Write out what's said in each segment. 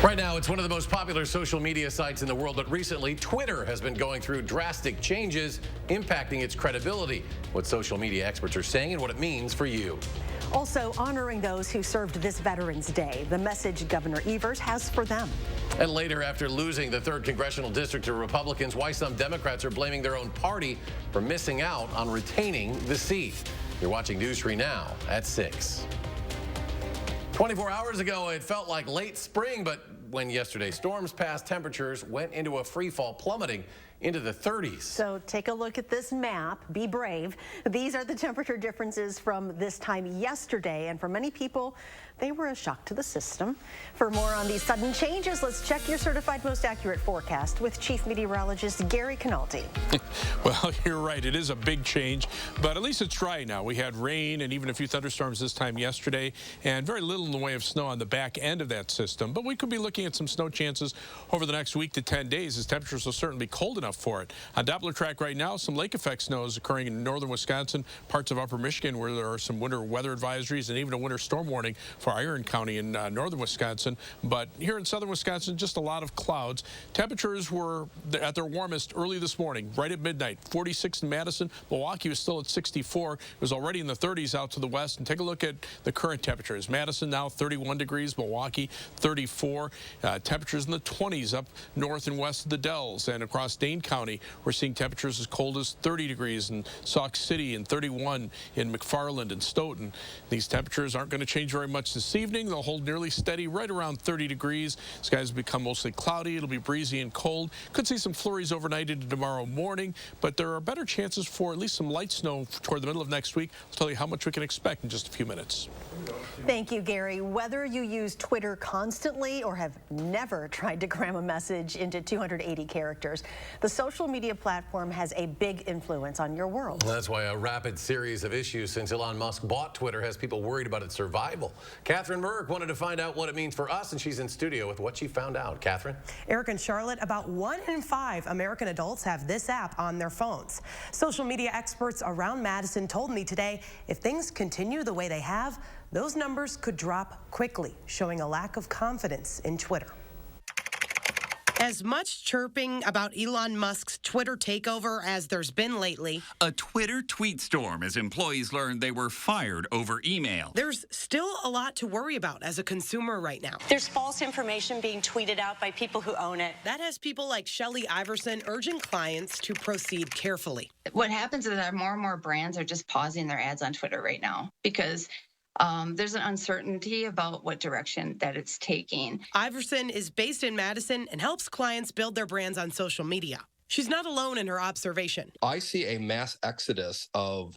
Right now, it's one of the most popular social media sites in the world, but recently, Twitter has been going through drastic changes, impacting its credibility. What social media experts are saying and what it means for you. Also honoring those who served this Veterans Day, the message Governor Evers has for them. And later, after losing the 3rd congressional district to Republicans, why some Democrats are blaming their own party for missing out on retaining the seat. You're watching News 3 now at 6. 24 hours ago, it felt like late spring, but when yesterday's storms passed, temperatures went into a free fall, plummeting into the 30s. So take a look at this map. Be brave. These are the temperature differences from this time yesterday, and for many people, they were a shock to the system. For more on these sudden changes, let's check your certified most accurate forecast with Chief Meteorologist Gary Canaldi. Well, you're right. It is a big change, but at least it's dry now. We had rain and even a few thunderstorms this time yesterday, and very little in the way of snow on the back end of that system. But we could be looking at some snow chances over the next week to 10 days, as temperatures will certainly be cold enough for it. On Doppler track right now, some lake effect snow is occurring in northern Wisconsin, parts of upper Michigan, where there are some winter weather advisories and even a winter storm warning for Iron County in northern Wisconsin. But here in southern Wisconsin, just a lot of clouds. Temperatures were at their warmest early this morning, right at midnight. 46 in Madison. Milwaukee was still at 64. It was already in the 30s out to the west. And take a look at the current temperatures. Madison now 31 degrees, Milwaukee 34. Temperatures in the 20s up north and west of the Dells, and across Dane County, we're seeing temperatures as cold as 30 degrees in Sauk City and 31 in McFarland and Stoughton. These temperatures aren't going to change very much this evening. They'll hold nearly steady right around 30 degrees. Skies become mostly cloudy. It'll be breezy and cold. Could see some flurries overnight into tomorrow morning, but there are better chances for at least some light snow toward the middle of next week. I'll tell you how much we can expect in just a few minutes. Thank you, Gary. Whether you use Twitter constantly or have never tried to cram a message into 280 characters, the social media platform has a big influence on your world. That's why a rapid series of issues since Elon Musk bought Twitter has people worried about its survival. Catherine Merck wanted to find out what it means for us, and she's in studio with what she found out. Catherine? Eric and Charlotte, about 1 in 5 American adults have this app on their phones. Social media experts around Madison told me today if things continue the way they have, those numbers could drop quickly, showing a lack of confidence in Twitter. As much chirping about Elon Musk's Twitter takeover as there's been lately. A Twitter tweet storm as employees learned they were fired over email. There's still a lot to worry about as a consumer right now. There's false information being tweeted out by people who own it. That has people like Shelly Iverson urging clients to proceed carefully. What happens is that more and more brands are just pausing their ads on Twitter right now because there's an uncertainty about what direction that it's taking. Iverson is based in Madison and helps clients build their brands on social media. She's not alone in her observation. I see a mass exodus of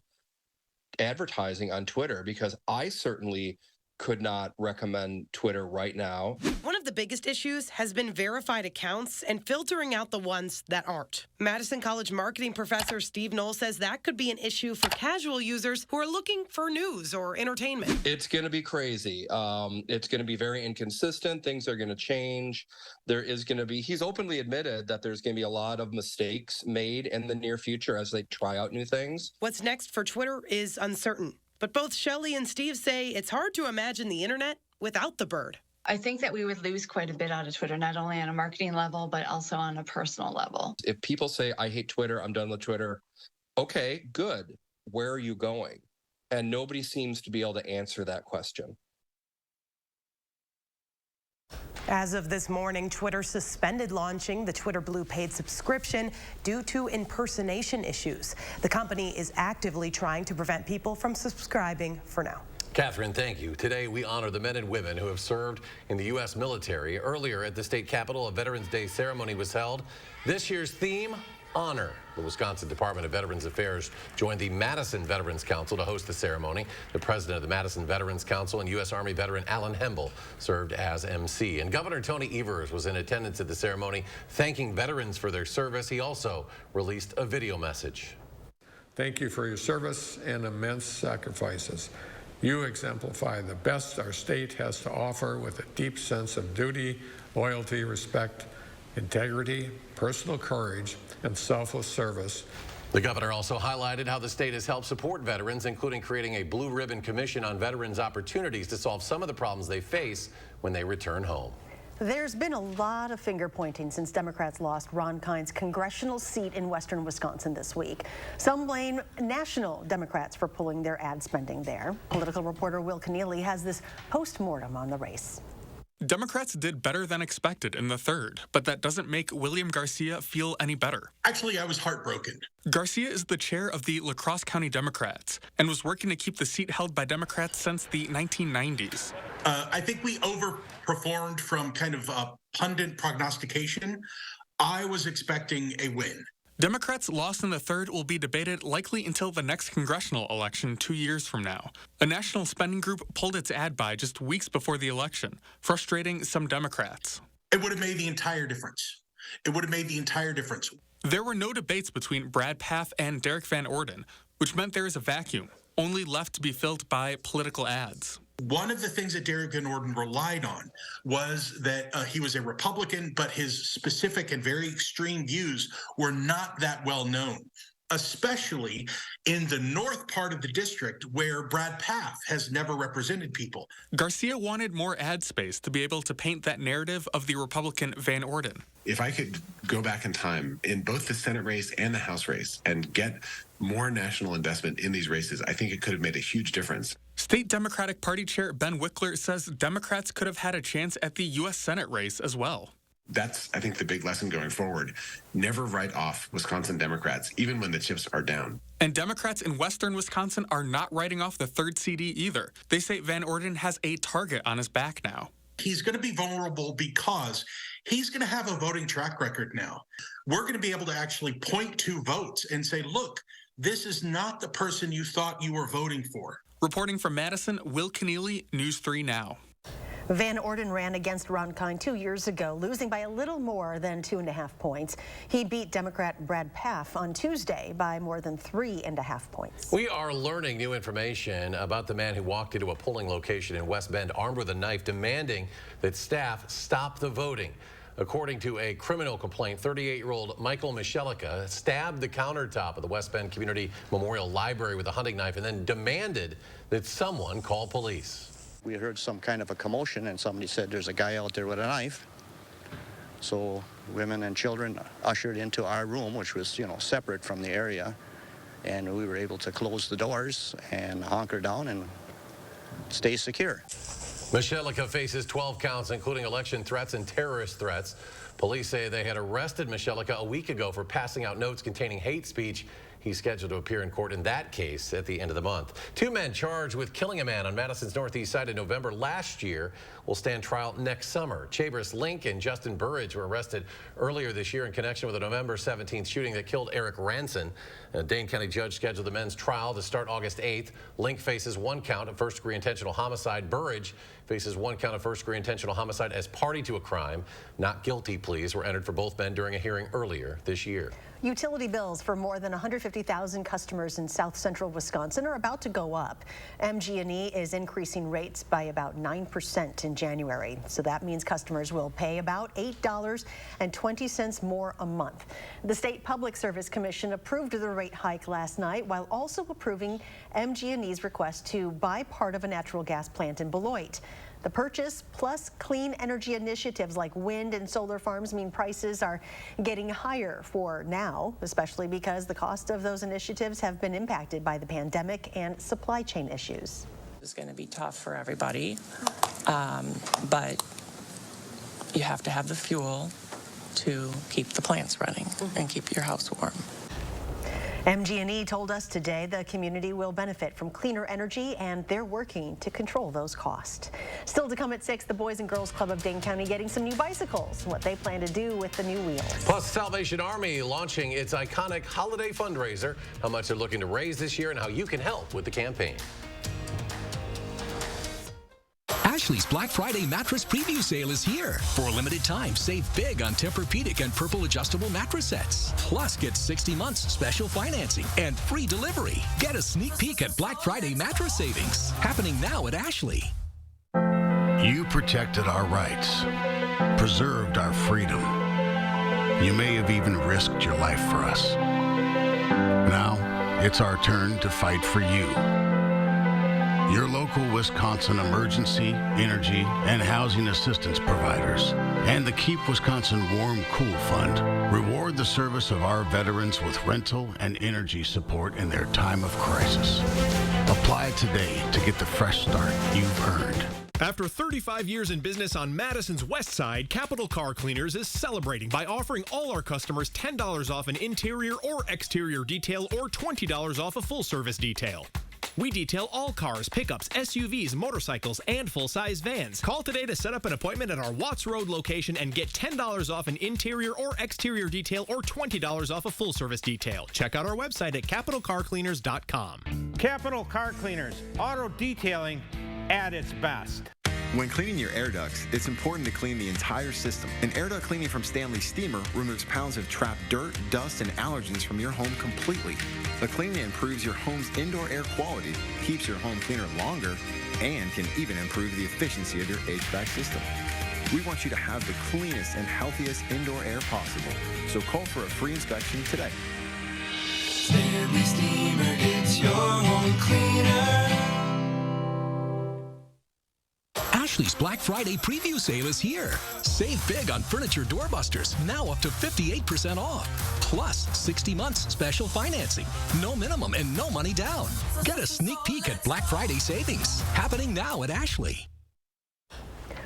advertising on Twitter because I certainly could not recommend Twitter right now. One of the biggest issues has been verified accounts and filtering out the ones that aren't. Madison College marketing professor Steve Knoll says that could be an issue for casual users who are looking for news or entertainment. It's going to be crazy. It's going to be very inconsistent. Things are going to change. There is going to be, he's openly admitted that there's going to be a lot of mistakes made in the near future as they try out new things. What's next for Twitter is uncertain. But both Shelly and Steve say it's hard to imagine the internet without the bird. I think that we would lose quite a bit out of Twitter, not only on a marketing level, but also on a personal level. If people say, I hate Twitter, I'm done with Twitter, okay, good. Where are you going? And nobody seems to be able to answer that question. As of this morning, Twitter suspended launching the Twitter Blue paid subscription due to impersonation issues. The company is actively trying to prevent people from subscribing for now. Catherine, thank you. Today, we honor the men and women who have served in the U.S. military. Earlier at the state capitol, a Veterans Day ceremony was held. This year's theme, honor. The Wisconsin Department of Veterans Affairs joined the Madison Veterans Council to host the ceremony. The president of the Madison Veterans Council and U.S. Army veteran Alan Hemble served as MC. And Governor Tony Evers was in attendance at the ceremony, thanking veterans for their service. He also released a video message. Thank you for your service and immense sacrifices. You exemplify the best our state has to offer with a deep sense of duty, loyalty, respect, integrity, personal courage, and selfless service. The governor also highlighted how the state has helped support veterans, including creating a Blue Ribbon Commission on veterans' opportunities to solve some of the problems they face when they return home. There's been a lot of finger pointing since Democrats lost Ron Kind's congressional seat in western Wisconsin this week. Some blame national Democrats for pulling their ad spending there. Political reporter Will Keneally has this post-mortem on the race. Democrats did better than expected in the third, but that doesn't make William Garcia feel any better. Actually, I was heartbroken. Garcia is the chair of the La Crosse County Democrats and was working to keep the seat held by Democrats since the 1990s. I think we overperformed from kind of pundit prognostication. I was expecting a win. Democrats' loss in the third will be debated likely until the next congressional election 2 years from now. A national spending group pulled its ad buy just weeks before the election, frustrating some Democrats. It would have made the entire difference. It would have made the entire difference. There were no debates between Brad Pfaff and Derek Van Orden, which meant there is a vacuum, only left to be filled by political ads. One of the things that Derek Van Orden relied on was that he was a Republican, but his specific and very extreme views were not that well known, especially in the north part of the district where Brad Pfaff has never represented people. Garcia wanted more ad space to be able to paint that narrative of the Republican Van Orden. If I could go back in time in both the Senate race and the House race and get more national investment in these races, I think it could have made a huge difference. State Democratic Party Chair Ben Wickler says Democrats could have had a chance at the U.S. Senate race as well. That's, I think, the big lesson going forward. Never write off Wisconsin Democrats, even when the chips are down. And Democrats in western Wisconsin are not writing off the third CD either. They say Van Orden has a target on his back now. He's going to be vulnerable because he's going to have a voting track record now. We're going to be able to actually point to votes and say, look, this is not the person you thought you were voting for. Reporting from Madison, Will Keneally, News 3 Now. Van Orden ran against Ron Kind 2 years ago, losing by a little more than 2.5 points. He beat Democrat Brad Pfaff on Tuesday by more than 3.5 points. We are learning new information about the man who walked into a polling location in West Bend armed with a knife, demanding that staff stop the voting. According to a criminal complaint, 38-year-old Michael Michelica stabbed the countertop of the West Bend Community Memorial Library with a hunting knife and then demanded that someone call police. We heard some kind of a commotion and somebody said there's a guy out there with a knife. So women and children ushered into our room, which was, separate from the area. And we were able to close the doors and hunker down and stay secure. Michelica faces 12 counts, including election threats and terrorist threats. Police say they had arrested Michelica a week ago for passing out notes containing hate speech. He's scheduled to appear in court in that case at the end of the month. 2 men charged with killing a man on Madison's northeast side in November last year will stand trial next summer. Chabris Link and Justin Burridge were arrested earlier this year in connection with a November 17th shooting that killed Eric Ranson. A Dane County judge scheduled the men's trial to start August 8th. Link faces 1 count of first-degree intentional homicide. Burridge faces 1 count of first-degree intentional homicide as party to a crime. Not guilty pleas were entered for both men during a hearing earlier this year. Utility bills for more than 150,000 customers in south central Wisconsin are about to go up. MG&E is increasing rates by about 9% in January. So that means customers will pay about $8.20 more a month. The State Public Service Commission approved the rate hike last night while also approving MG&E's request to buy part of a natural gas plant in Beloit. The purchase plus clean energy initiatives like wind and solar farms mean prices are getting higher for now, especially because the cost of those initiatives have been impacted by the pandemic and supply chain issues. It's going to be tough for everybody, but you have to have the fuel to keep the plants running and keep your house warm. MG&E told us today the community will benefit from cleaner energy, and they're working to control those costs. Still to come at 6, the Boys and Girls Club of Dane County getting some new bicycles, what they plan to do with the new wheels. Plus, Salvation Army launching its iconic holiday fundraiser, how much they're looking to raise this year and how you can help with the campaign. Ashley's Black Friday mattress preview sale is here. For a limited time, save big on Tempur-Pedic and Purple adjustable mattress sets. Plus, get 60 months special financing and free delivery. Get a sneak peek at Black Friday mattress savings. Happening now at Ashley. You protected our rights, preserved our freedom. You may have even risked your life for us. Now, it's our turn to fight for you. your local Wisconsin emergency, energy, and housing assistance providers, and the Keep Wisconsin Warm Cool Fund reward the service of our veterans with rental and energy support in their time of crisis. Apply today to get the fresh start you've earned. After 35 years in business on Madison's west side, Capital Car Cleaners is celebrating by offering all our customers $10 off an interior or exterior detail or $20 off a full-service detail. We detail all cars, pickups, SUVs, motorcycles, and full-size vans. Call today to set up an appointment at our Watts Road location and get $10 off an interior or exterior detail or $20 off a full-service detail. Check out our website at capitalcarcleaners.com. Capital Car Cleaners, auto detailing at its best. When cleaning your air ducts, it's important to clean the entire system. An air duct cleaning from Stanley Steamer removes pounds of trapped dirt, dust, and allergens from your home completely. The cleaning improves your home's indoor air quality, keeps your home cleaner longer, and can even improve the efficiency of your HVAC system. We want you to have the cleanest and healthiest indoor air possible. So call for a free inspection today. Stanley Steamer gets your home cleaner. Ashley's Black Friday preview sale is here. Save big on furniture doorbusters, now up to 58% off. Plus 60 months special financing. No minimum and no money down. Get a sneak peek at Black Friday savings. Happening now at Ashley.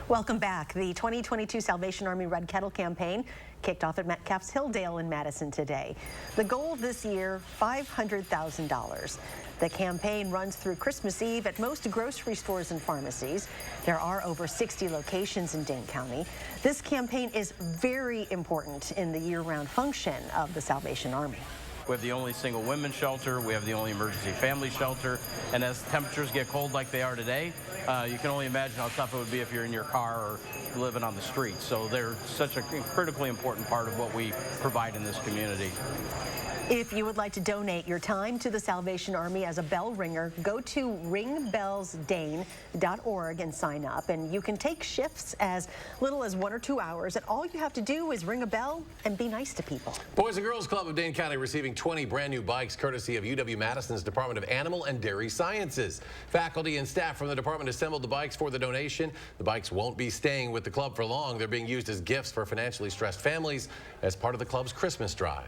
Welcome back. The 2022 Salvation Army Red Kettle campaign kicked off at Metcalf's Hilldale in Madison today. The goal this year, $500,000. The campaign runs through Christmas Eve at most grocery stores and pharmacies. There are over 60 locations in Dane County. This campaign is very important in the year-round function of the Salvation Army. We have the only single women's shelter. We have the only emergency family shelter. And as temperatures get cold like they are today, you can only imagine how tough it would be if you're in your car or living on the street. So they're such a critically important part of what we provide in this community. If you would like to donate your time to the Salvation Army as a bell ringer, go to ringbellsdane.org and sign up. And you can take shifts as little as 1 or 2 hours. And all you have to do is ring a bell and be nice to people. Boys and Girls Club of Dane County receiving 20 brand new bikes courtesy of UW-Madison's Department of Animal and Dairy Sciences. Faculty and staff from the department assembled the bikes for the donation. The bikes won't be staying with the club for long. They're being used as gifts for financially stressed families as part of the club's Christmas drive.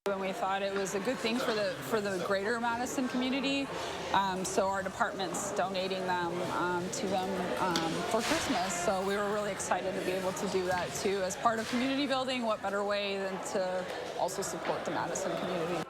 And we thought it was a good thing for the greater Madison community, so our department's donating them to them for Christmas. So we were really excited to be able to do that too as part of community building. What better way than to also support the Madison community?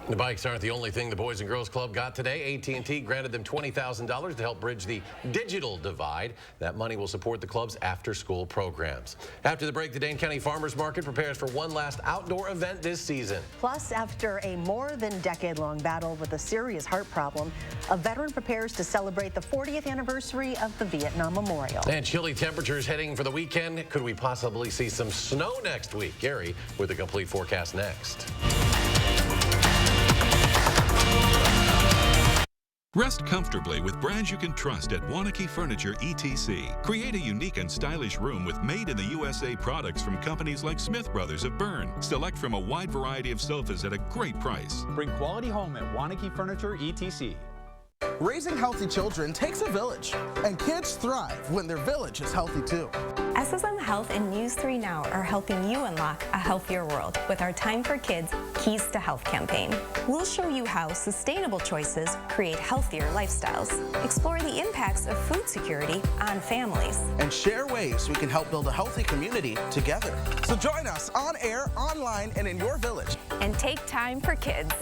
The bikes aren't the only thing the Boys and Girls Club got today. AT&T granted them $20,000 to help bridge the digital divide. That money will support the club's after-school programs. After the break, the Dane County Farmers Market prepares for one last outdoor event this season. Plus, after a more than decade-long battle with a serious heart problem, a veteran prepares to celebrate the 40th anniversary of the Vietnam Memorial. And chilly temperatures heading for the weekend. Could we possibly see some snow next week? Gary with a complete forecast next. Rest comfortably with brands you can trust at Wanakee Furniture ETC. Create a unique and stylish room with made-in-the-USA products from companies like Smith Brothers of Bern. Select from a wide variety of sofas at a great price. Bring quality home at Wanakee Furniture ETC. Raising healthy children takes a village, and kids thrive when their village is healthy too. SSM Health and News 3 Now are helping you unlock a healthier world with our Time for Kids Keys to Health campaign. We'll show you how sustainable choices create healthier lifestyles, explore the impacts of food security on families, and share ways we can help build a healthy community together. So join us on air, online, and in your village. And take time for kids.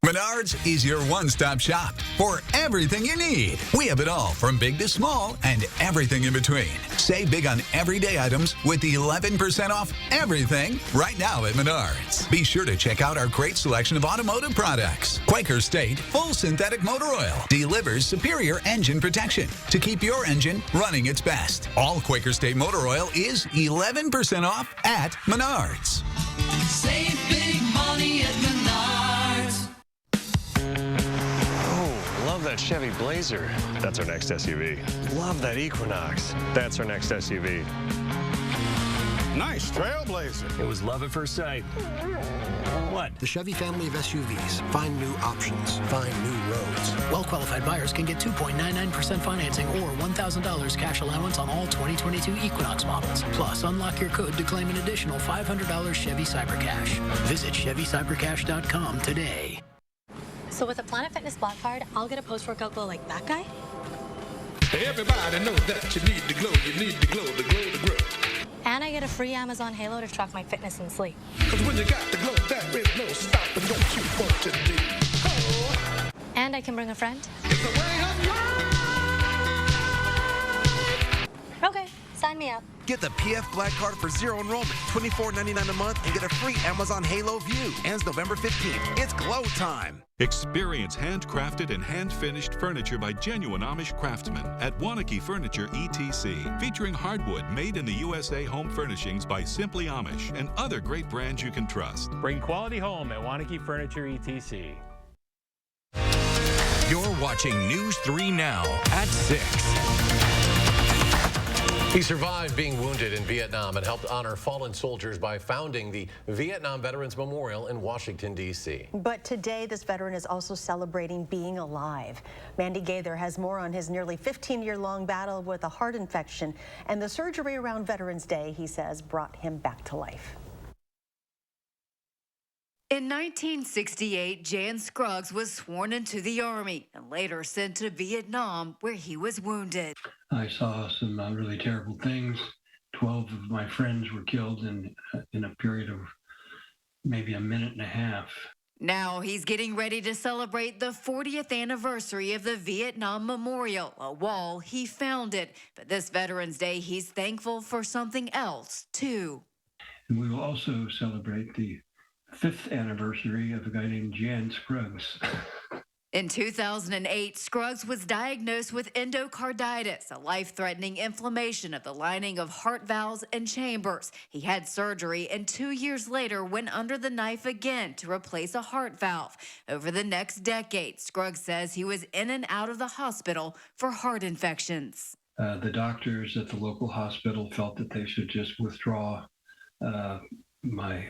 Menards is your one-stop shop for everything you need. We have it all from big to small and everything in between. Save big on everyday items with 11% off everything right now at Menards. Be sure to check out our great selection of automotive products. Quaker State Full Synthetic Motor Oil delivers superior engine protection to keep your engine running its best. All Quaker State Motor Oil is 11% off at Menards. Save big money at Menards. Love that Chevy Blazer. That's our next SUV. Love that Equinox. That's our next SUV. Nice Trailblazer. It was love at first sight. What? The Chevy family of SUVs. Find new options. Find new roads. Well-qualified buyers can get 2.99% financing or $1,000 cash allowance on all 2022 Equinox models. Plus, unlock your code to claim an additional $500 Chevy Cybercash. Visit ChevyCybercash.com today. So with a Planet Fitness Black Card, I'll get a post-workout glow like that guy? Everybody knows that you need to glow, the glow. And I get a free Amazon Halo to track my fitness and sleep. Cause when you got the glow, there is no stopping what you want to do. Oh. And I can bring a friend. It's the way of life. Okay, sign me up. Get the PF Black Card for zero enrollment, $24.99 a month, and get a free Amazon Halo View. Ends November 15th. It's glow time. Experience handcrafted and hand-finished furniture by genuine Amish craftsmen at Wanakee Furniture ETC, featuring hardwood made in the USA home furnishings by Simply Amish and other great brands you can trust. Bring quality home at Wanakee Furniture ETC. You're watching News 3 Now at 6. He survived being wounded in Vietnam and helped honor fallen soldiers by founding the Vietnam Veterans Memorial in Washington, D.C. But today, this veteran is also celebrating being alive. Mandy Gaither has more on his nearly 15-year-long battle with a heart infection, and the surgery around Veterans Day, he says, brought him back to life. In 1968, Jan Scruggs was sworn into the Army and later sent to Vietnam, where he was wounded. I saw some really terrible things. 12 of my friends were killed in a period of maybe a minute and a half. Now he's getting ready to celebrate the 40th anniversary of the Vietnam Memorial, a wall he founded. But this Veterans Day, he's thankful for something else, too. And we will also celebrate the 5th anniversary of a guy named Jan Scruggs. In 2008, Scruggs was diagnosed with endocarditis, a life-threatening inflammation of the lining of heart valves and chambers. He had surgery and 2 years later went under the knife again to replace a heart valve. Over the next decade, Scruggs says he was in and out of the hospital for heart infections. The doctors at the local hospital felt that they should just withdraw my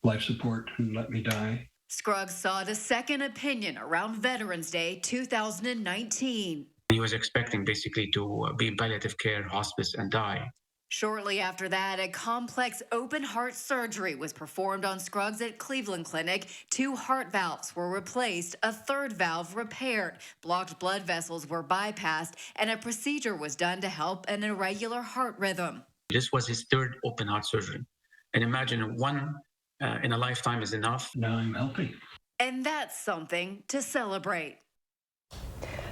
life support and let me die. Scruggs sought a second opinion around Veterans Day 2019. He was expecting basically to be in palliative care, hospice, and die. Shortly after that, a complex open heart surgery was performed on Scruggs at Cleveland Clinic. 2 heart valves were replaced, a 3rd valve repaired, blocked blood vessels were bypassed, and a procedure was done to help an irregular heart rhythm. This was his 3rd open heart surgery. And imagine one in a lifetime is enough. Now I'm healthy. And that's something to celebrate.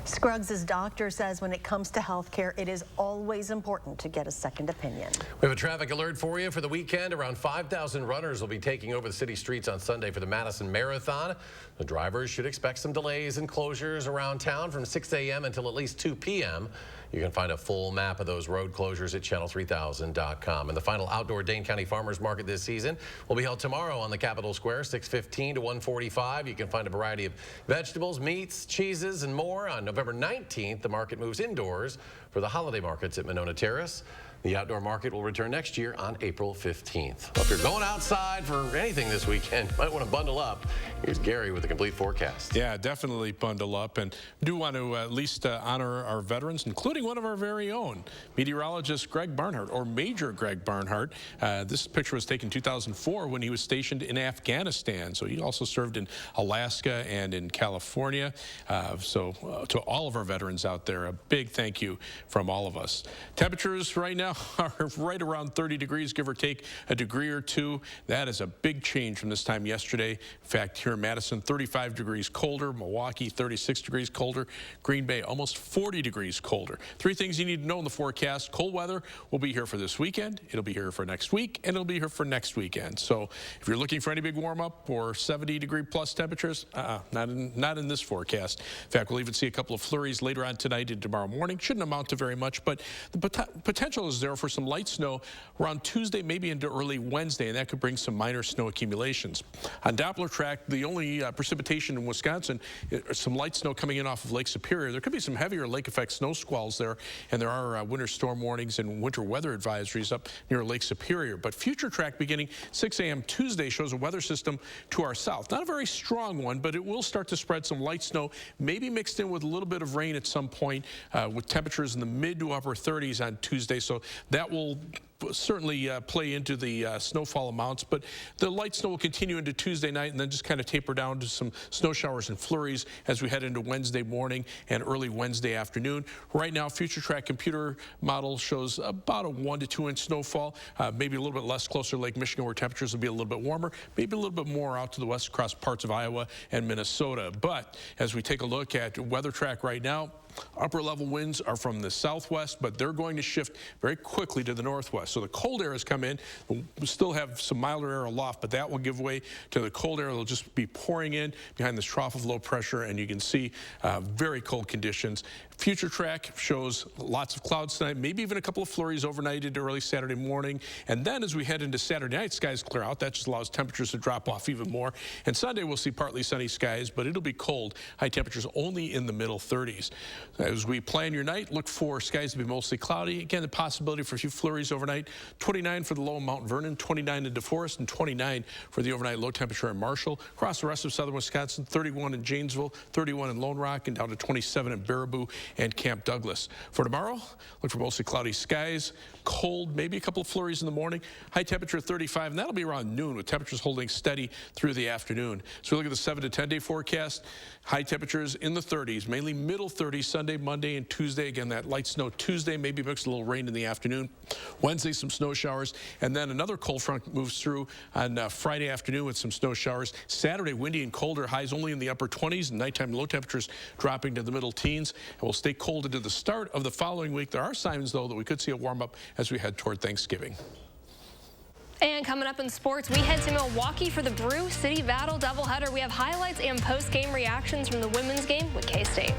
Scruggs' doctor says when it comes to health care, it is always important to get a second opinion. We have a traffic alert for you for the weekend. Around 5,000 runners will be taking over the city streets on Sunday for the Madison Marathon. The drivers should expect some delays and closures around town from 6 a.m. until at least 2 p.m. You can find a full map of those road closures at channel3000.com. And the final outdoor Dane County Farmers Market this season will be held tomorrow on the Capitol Square, 6:15 to 1:45. You can find a variety of vegetables, meats, cheeses, and more. On November 19th, the market moves indoors for the holiday markets at Monona Terrace. The outdoor market will return next year on April 15th. Well, if you're going outside for anything this weekend, you might want to bundle up. Here's Gary with a complete forecast. Yeah, definitely bundle up, and do want to at least honor our veterans, including one of our very own, meteorologist Greg Barnhart, or Major Greg Barnhart. This picture was taken in 2004 when he was stationed in Afghanistan. So he also served in Alaska and in California. To all of our veterans out there, a big thank you from all of us. Temperatures right now are right around 30 degrees, give or take a degree or two. That is a big change from this time yesterday. In fact, here in Madison, 35 degrees colder. Milwaukee, 36 degrees colder. Green Bay, almost 40 degrees colder. 3 things you need to know in the forecast. Cold weather will be here for this weekend. It'll be here for next week, and it'll be here for next weekend. So if you're looking for any big warm-up or 70-degree plus temperatures, not in this forecast. In fact, we'll even see a couple of flurries later on tonight and tomorrow morning. Shouldn't amount to very much, but the potential is there for some light snow around Tuesday, maybe into early Wednesday, and that could bring some minor snow accumulations. On Doppler track, the only precipitation in Wisconsin, some light snow coming in off of Lake Superior. There could be some heavier lake effect snow squalls there, and there are winter storm warnings and winter weather advisories up near Lake Superior. But future track beginning 6 a.m. Tuesday shows a weather system to our south. Not a very strong one, but it will start to spread some light snow, maybe mixed in with a little bit of rain at some point, with temperatures in the mid to upper 30s on Tuesday. So that will certainly play into the snowfall amounts, but the light snow will continue into Tuesday night and then just kind of taper down to some snow showers and flurries as we head into Wednesday morning and early Wednesday afternoon. Right now, Future Track computer model shows about a 1 to 2 inch snowfall, maybe a little bit less closer to Lake Michigan where temperatures will be a little bit warmer, maybe a little bit more out to the west across parts of Iowa and Minnesota. But as we take a look at weather track right now, upper level winds are from the southwest, but they're going to shift very quickly to the northwest. So the cold air has come in. We'll still have some milder air aloft, but that will give way to the cold air. It'll just be pouring in behind this trough of low pressure, and you can see very cold conditions. Future track shows lots of clouds tonight, maybe even a couple of flurries overnight into early Saturday morning. And then as we head into Saturday night, skies clear out. That just allows temperatures to drop off even more. And Sunday we'll see partly sunny skies, but it'll be cold. High temperatures only in the middle 30s. As we plan your night, look for skies to be mostly cloudy. Again, the possibility for a few flurries overnight. 29 for the low in Mount Vernon, 29 in DeForest, and 29 for the overnight low temperature in Marshall. Across the rest of southern Wisconsin, 31 in Janesville, 31 in Lone Rock, and down to 27 in Baraboo and Camp Douglas. For tomorrow, look for mostly cloudy skies, cold, maybe a couple of flurries in the morning. High temperature 35, and that'll be around noon with temperatures holding steady through the afternoon. So we look at the 7 to 10 day forecast. High temperatures in the 30s, mainly middle 30s Sunday, Monday, and Tuesday. Again, that light snow Tuesday, maybe mixed a little rain in the afternoon. Wednesday, some snow showers, and then another cold front moves through on Friday afternoon with some snow showers. Saturday, windy and colder, highs only in the upper 20s, and nighttime low temperatures dropping to the middle teens. And we'll stay cold into the start of the following week. There are signs, though, that we could see a warm up as we head toward Thanksgiving. And coming up in sports, we head to Milwaukee for the Brew City Battle doubleheader. We have highlights and post-game reactions from the women's game with K-State.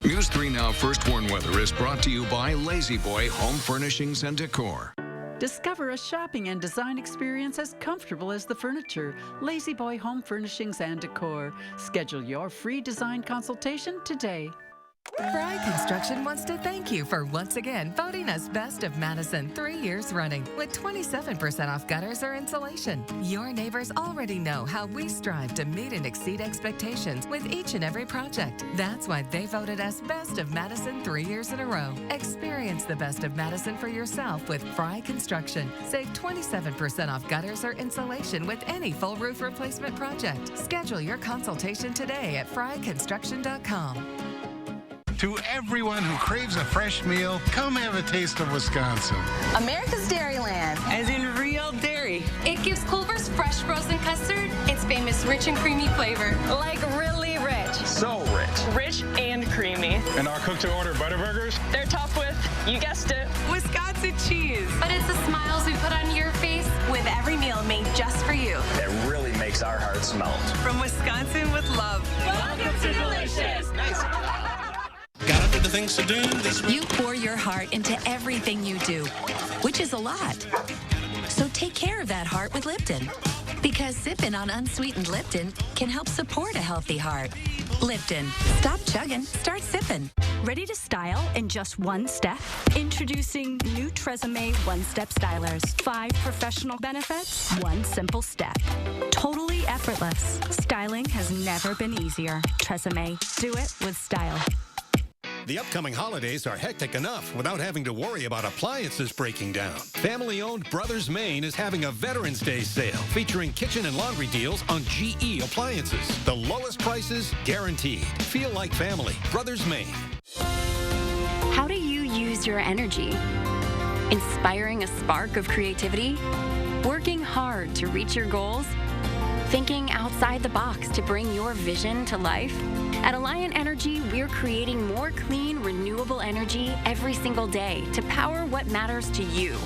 News 3 Now First Warn Weather is brought to you by Lazy Boy Home Furnishings and Decor. Discover a shopping and design experience as comfortable as the furniture. Lazy Boy Home Furnishings and Decor. Schedule your free design consultation today. Fry Construction wants to thank you for once again voting us Best of Madison 3 years running with 27% off gutters or insulation. Your neighbors already know how we strive to meet and exceed expectations with each and every project. That's why they voted us Best of Madison 3 years in a row. Experience the Best of Madison for yourself with Fry Construction. Save 27% off gutters or insulation with any full roof replacement project. Schedule your consultation today at fryconstruction.com. To everyone who craves a fresh meal, come have a taste of Wisconsin. America's Dairyland. As in real dairy. It gives Culver's fresh frozen custard its famous rich and creamy flavor. Like really rich. So rich. Rich and creamy. And our cook-to-order Butterburgers? They're topped with, you guessed it, Wisconsin cheese. But it's the smiles we put on your face with every meal made just for you. That really makes our hearts melt. From Wisconsin with love. Welcome to Delicious. Nice. Got other things to do this week? You pour your heart into everything you do, which is a lot. So take care of that heart with Lipton. Because sipping on unsweetened Lipton can help support a healthy heart. Lipton. Stop chugging, start sipping. Ready to style in just one step? Introducing new Tresemme One-Step Stylers. 5 professional benefits, 1 simple step. Totally effortless. Styling has never been easier. Tresemme. Do it with style. The upcoming holidays are hectic enough without having to worry about appliances breaking down. Family-owned Brothers Maine is having a Veterans Day sale featuring kitchen and laundry deals on GE appliances. The lowest prices guaranteed. Feel like family. Brothers Maine. How do you use your energy? Inspiring a spark of creativity? Working hard to reach your goals? Thinking outside the box to bring your vision to life? At Alliant Energy, we're creating more clean, renewable energy every single day to power what matters to you.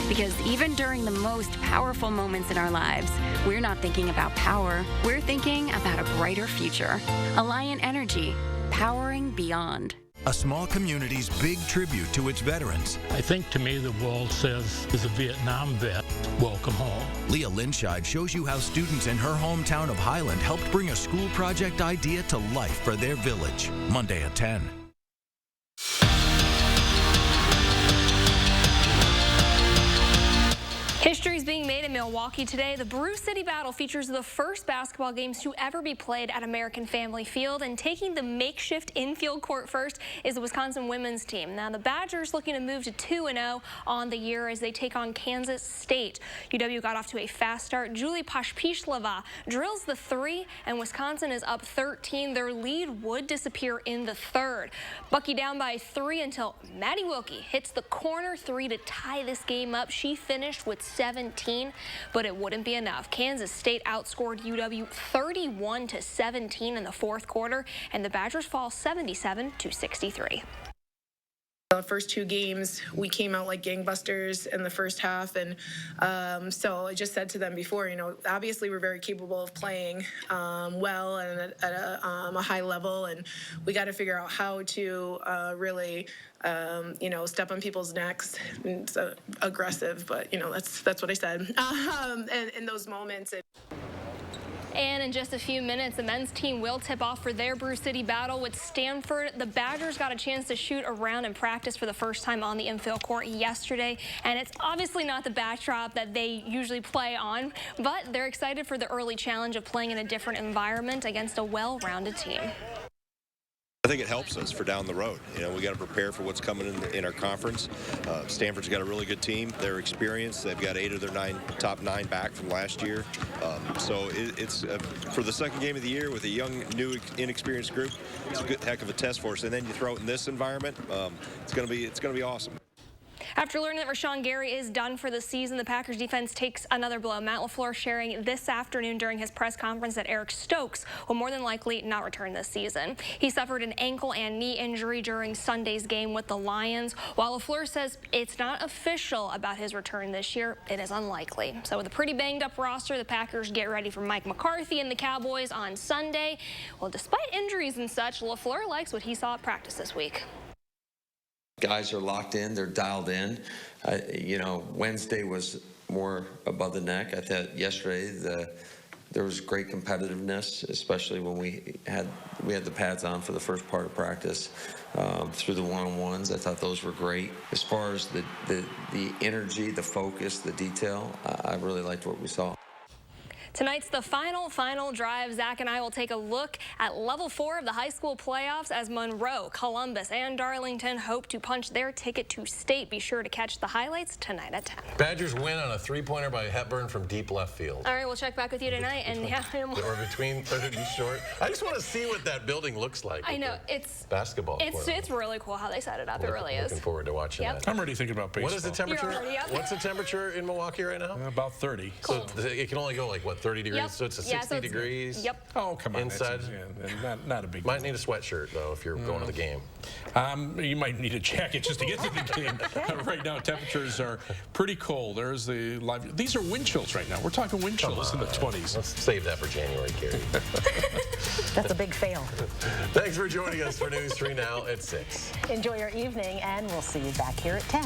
Because even during the most powerful moments in our lives, we're not thinking about power, we're thinking about a brighter future. Alliant Energy, powering beyond. a small community's big tribute to its veterans. I think to me the wall says, as a Vietnam vet, welcome home. Leah Linscheid shows you how students in her hometown of Highland helped bring a school project idea to life for their village. Monday at 10. History is being made in Milwaukee today. The Brew City Battle features the first basketball games to ever be played at American Family Field, and taking the makeshift infield court first is the Wisconsin women's team. Now the Badgers looking to move to 2-0 on the year as they take on Kansas State. UW got off to a fast start. Julie Poshpishlava drills the three, and Wisconsin is up 13. Their lead would disappear in the third. Bucky down by 3 until Maddie Wilkie hits the corner three to tie this game up. She finished with 17, but it wouldn't be enough. Kansas State outscored UW 31-17 in the fourth quarter, and the Badgers fall 77-63. The first 2 games, we came out like gangbusters in the first half, and so I just said to them before, you know, obviously we're very capable of playing well and at a high level, and we got to figure out how to really, you know, step on people's necks. It's aggressive, but you know, that's what I said. And in those moments. And in just a few minutes, the men's team will tip off for their Brew City Battle with Stanford. The Badgers got a chance to shoot around and practice for the first time on the infield court yesterday, and it's obviously not the backdrop that they usually play on, but they're excited for the early challenge of playing in a different environment against a well-rounded team. I think it helps us for down the road. You know, we got to prepare for what's coming in our conference. Stanford's got a really good team. They're experienced. They've got 8 of their top 9 back from last year. So it's for the second game of the year with a young, new, inexperienced group. It's a good heck of a test for us. And then you throw it in this environment. It's gonna be awesome. After learning that Rashawn Gary is done for the season, the Packers defense takes another blow. Matt LaFleur sharing this afternoon during his press conference that Eric Stokes will more than likely not return this season. He suffered an ankle and knee injury during Sunday's game with the Lions. While LaFleur says it's not official about his return this year, it is unlikely. So with a pretty banged up roster, the Packers get ready for Mike McCarthy and the Cowboys on Sunday. Well, despite injuries and such, LaFleur likes what he saw at practice this week. Guys are locked in, they're dialed in. You know, Wednesday was more above the neck. I thought yesterday there was great competitiveness, especially when we had the pads on for the first part of practice. Through the one-on-ones, I thought those were great. As far as the energy, the focus, the detail, I really liked what we saw. Tonight's the final drive. Zach and I will take a look at level 4 of the high school playoffs as Monroe, Columbus, and Darlington hope to punch their ticket to state. Be sure to catch the highlights tonight at 10. Badgers win on a 3-pointer by Hepburn from deep left field. All right, we'll check back with you tonight. Or between third and short. I just want to see what that building looks like. I know, it's basketball. It's really cool how they set it up. It really is. Looking forward to watching that. I'm already thinking about baseball. What is the temperature? What's the temperature in Milwaukee right now? About 30. So it can only go like what, 30 degrees? Yep. So it's 60 degrees. Yep. Oh, come on. Inside. Not a big Might need a sweatshirt though if you're going to the game. You might need a jacket just to get to the game. Right now, temperatures are pretty cold. There's the live. These are wind chills right now. We're talking wind chills in the 20s. Let's save that for January, Carrie. That's a big fail. Thanks for joining us for News 3 Now at 6. Enjoy your evening, and we'll see you back here at 10.